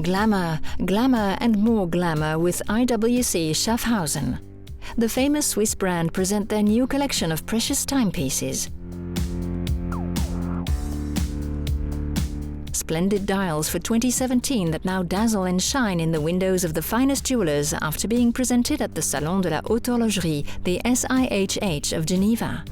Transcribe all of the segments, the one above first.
Glamour, glamour and more glamour with IWC Schaffhausen. The famous Swiss brand present their new collection of precious timepieces. Splendid dials for 2017 that now dazzle and shine in the windows of the finest jewelers after being presented at the Salon de la Haute Horlogerie, the SIHH of Geneva.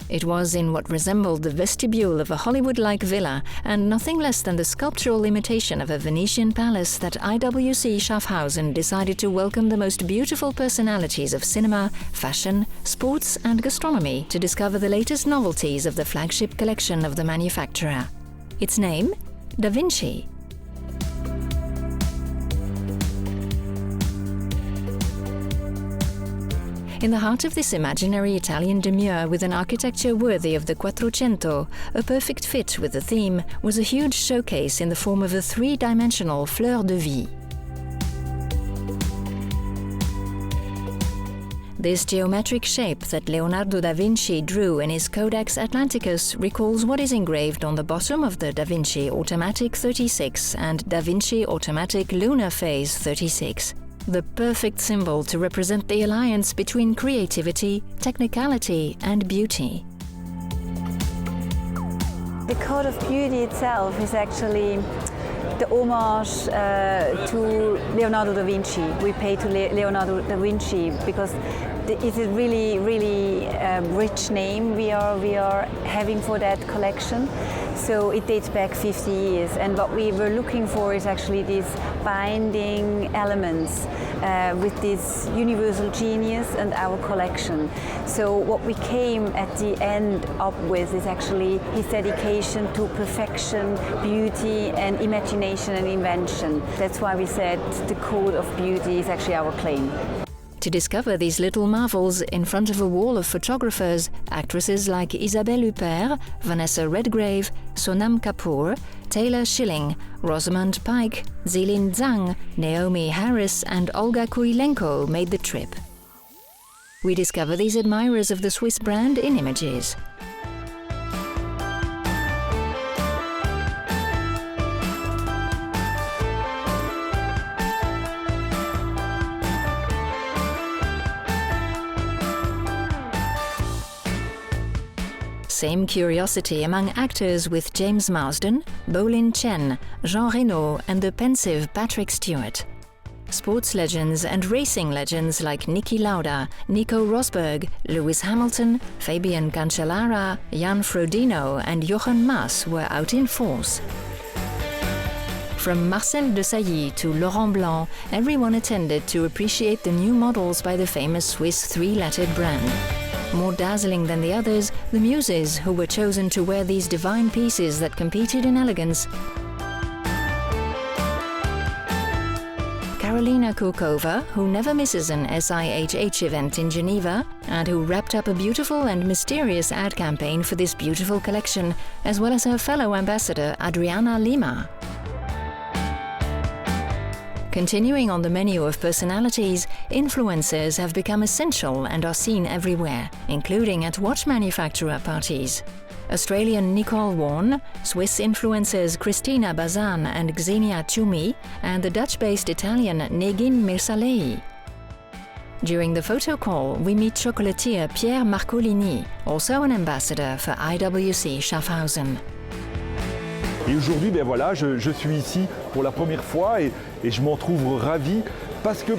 It was in what resembled the vestibule of a Hollywood-like villa and nothing less than the sculptural imitation of a Venetian palace that IWC Schaffhausen decided to welcome the most beautiful personalities of cinema, fashion, sports and gastronomy to discover the latest novelties of the flagship collection of the manufacturer. Its name? Da Vinci. In the heart of this imaginary Italian demure with an architecture worthy of the Quattrocento, a perfect fit with the theme, was a huge showcase in the form of a three-dimensional fleur de vie. This geometric shape that Leonardo da Vinci drew in his Codex Atlanticus recalls what is engraved on the bottom of the Da Vinci Automatic 36 and Da Vinci Automatic Lunar Phase 36. The perfect symbol to represent the alliance between creativity, technicality and beauty. The Code of Beauty itself is actually the homage to Leonardo da Vinci. We pay to Leonardo da Vinci because it's a really, really rich name we are having for that collection. So it dates back 50 years, and what we were looking for is actually these binding elements with this universal genius and our collection. So what we came at the end up with is actually his dedication to perfection, beauty and imagination and invention. That's why we said the Code of Beauty is actually our claim. To discover these little marvels in front of a wall of photographers, actresses like Isabelle Huppert, Vanessa Redgrave, Sonam Kapoor, Taylor Schilling, Rosamund Pike, Zilin Zhang, Naomi Harris and Olga Kurylenko made the trip. We discover these admirers of the Swiss brand in images. Same curiosity among actors with James Marsden, Bolin Chen, Jean Reno and the pensive Patrick Stewart. Sports legends and racing legends like Niki Lauda, Nico Rosberg, Lewis Hamilton, Fabian Cancellara, Jan Frodeno and Jochen Mass were out in force. From Marcel Desailly to Laurent Blanc, everyone attended to appreciate the new models by the famous Swiss three-lettered brand. More dazzling than the others, the muses who were chosen to wear these divine pieces that competed in elegance. Karolina Kurkova, who never misses an SIHH event in Geneva, and who wrapped up a beautiful and mysterious ad campaign for this beautiful collection, as well as her fellow ambassador Adriana Lima. Continuing on the menu of personalities, influencers have become essential and are seen everywhere, including at watch manufacturer parties. Australian Nicole Warne, Swiss influencers Christina Bazan and Xenia Tumi, and the Dutch-based Italian Negin Mirsalei. During the photo call, we meet chocolatier Pierre Marcolini, also an ambassador for IWC Schaffhausen. Et aujourd'hui, ben voilà, je suis ici pour la première fois et je m'en trouve ravi parce que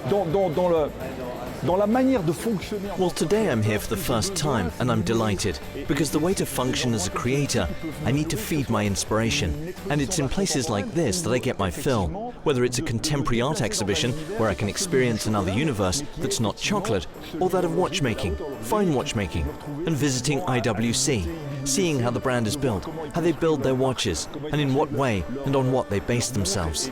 dans la manière de fonctionner. Well, today I'm here for the first time and I'm delighted because the way to function as a creator, I need to feed my inspiration. And it's in places like this that I get my fill, whether it's a contemporary art exhibition where I can experience another universe that's not chocolate, or that of watchmaking, fine watchmaking, and visiting IWC. Seeing how the brand is built, how they build their watches, and in what way and on what they base themselves.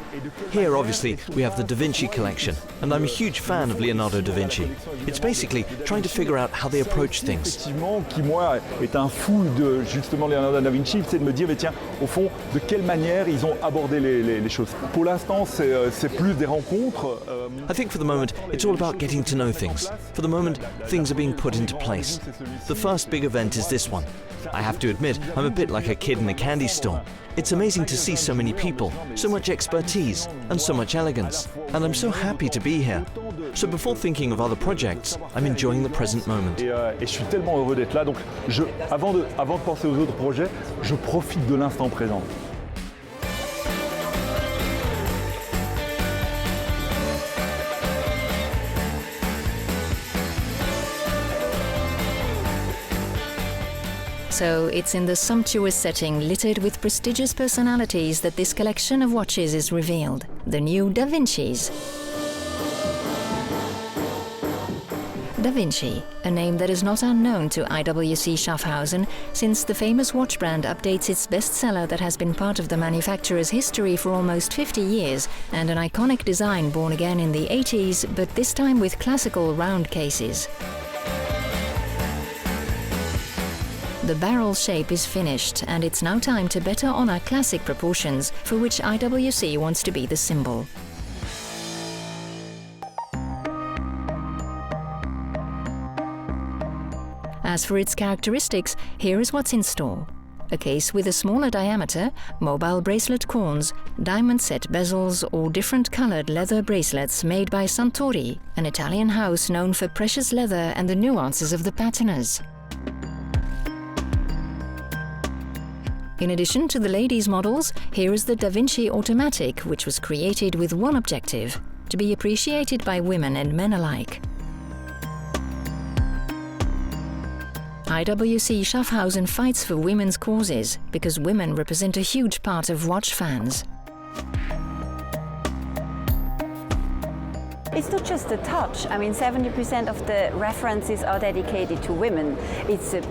Here, obviously, we have the Da Vinci collection, and I'm a huge fan of Leonardo da Vinci. It's basically trying to figure out how they approach things. Qui, moi, est un fou de justement Leonardo da Vinci, c'est de me dire, mais tiens, au fond, de quelle manière ils ont abordé les choses. Pour l'instant, c'est plus des rencontres. I think for the moment, it's all about getting to know things. For the moment, things are being put into place. The first big event is this one. I have to admit, I'm a bit like a kid in a candy store. It's amazing to see so many people, so much expertise, and so much elegance. And I'm so happy to be here. So before thinking of other projects, I'm enjoying the present moment. Et je suis tellement heureux d'être là, donc avant de penser aux autres projets, je profite de l'instant présent. So it's in the sumptuous setting littered with prestigious personalities that this collection of watches is revealed, the new Da Vincis. Da Vinci, a name that is not unknown to IWC Schaffhausen, since the famous watch brand updates its bestseller that has been part of the manufacturer's history for almost 50 years, and an iconic design born again in the 80s, but this time with classical round cases. The barrel shape is finished, and it's now time to better honor classic proportions, for which IWC wants to be the symbol. As for its characteristics, here is what's in store. A case with a smaller diameter, mobile bracelet corns, diamond set bezels, or different colored leather bracelets made by Santori, an Italian house known for precious leather and the nuances of the patinas. In addition to the ladies' models, here is the Da Vinci Automatic, which was created with one objective: to be appreciated by women and men alike. IWC Schaffhausen fights for women's causes because women represent a huge part of watch fans. It's not just the touch. I mean, 70% of the references are dedicated to women. It's a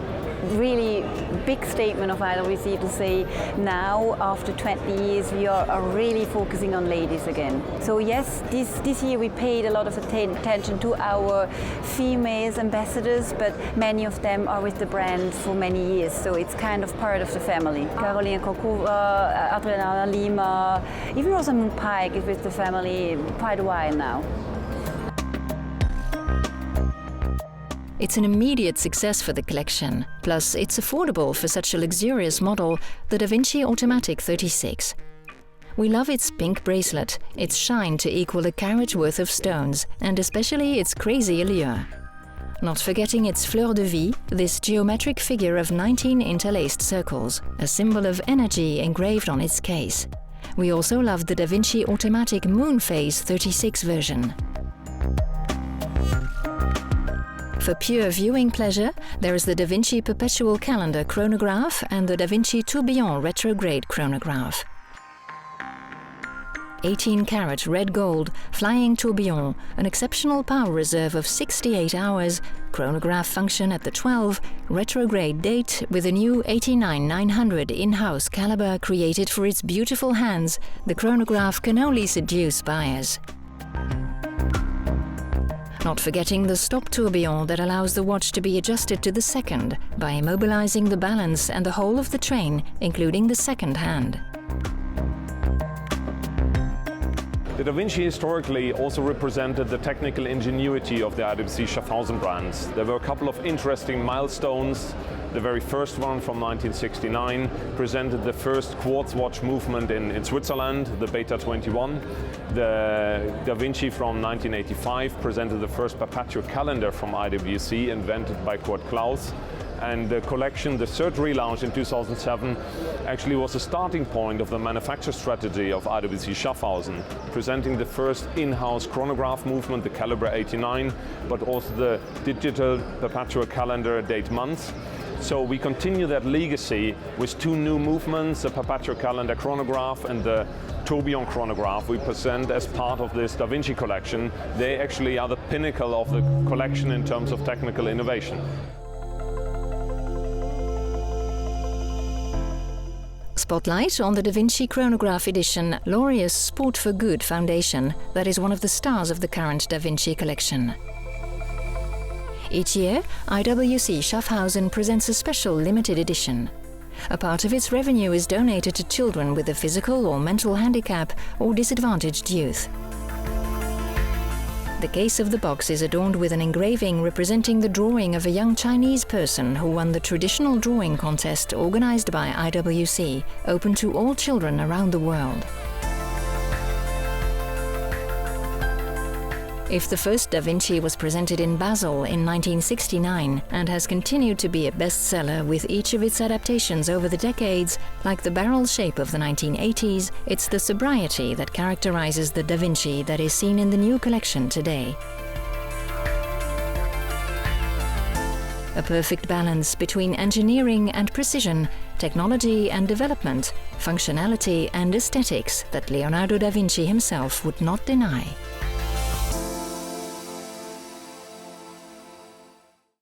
really big statement of IWC to say now, after 20 years, we are really focusing on ladies again. So yes, this year we paid a lot of attention to our female ambassadors, but many of them are with the brand for many years, so it's kind of part of the family. Carolina Kokova, Adriana Lima, even Rosamund Pike is with the family quite a while now. It's an immediate success for the collection, plus it's affordable for such a luxurious model, the Da Vinci Automatic 36. We love its pink bracelet, its shine to equal a carat worth of stones, and especially its crazy allure. Not forgetting its fleur de vie, this geometric figure of 19 interlaced circles, a symbol of energy engraved on its case. We also love the Da Vinci Automatic Moon Phase 36 version. For pure viewing pleasure, there is the Da Vinci Perpetual Calendar chronograph and the Da Vinci Tourbillon retrograde chronograph. 18-carat red gold, flying tourbillon, an exceptional power reserve of 68 hours, chronograph function at the 12, retrograde date with a new 89-900 in-house caliber created for its beautiful hands, the chronograph can only seduce buyers. Not forgetting the stop tourbillon that allows the watch to be adjusted to the second by immobilizing the balance and the whole of the train, including the second hand. The Da Vinci historically also represented the technical ingenuity of the IWC Schaffhausen brands. There were a couple of interesting milestones. The very first one from 1969 presented the first quartz watch movement in Switzerland, the Beta 21. The Da Vinci from 1985 presented the first perpetual calendar from IWC, invented by Kurt Klaus. And the collection, the third relaunch in 2007, actually was the starting point of the manufacture strategy of IWC Schaffhausen, presenting the first in-house chronograph movement, the Caliber 89, but also the digital perpetual calendar date month. So we continue that legacy with two new movements, the perpetual calendar chronograph and the tourbillon chronograph we present as part of this Da Vinci collection. They actually are the pinnacle of the collection in terms of technical innovation. Spotlight on the Da Vinci Chronograph Edition Laureus Sport for Good Foundation, that is one of the stars of the current Da Vinci collection. Each year, IWC Schaffhausen presents a special limited edition. A part of its revenue is donated to children with a physical or mental handicap or disadvantaged youth. The case of the box is adorned with an engraving representing the drawing of a young Chinese person who won the traditional drawing contest organized by IWC, open to all children around the world. If the first Da Vinci was presented in Basel in 1969 and has continued to be a bestseller with each of its adaptations over the decades, like the barrel shape of the 1980s, it's the sobriety that characterizes the Da Vinci that is seen in the new collection today. A perfect balance between engineering and precision, technology and development, functionality and aesthetics that Leonardo da Vinci himself would not deny.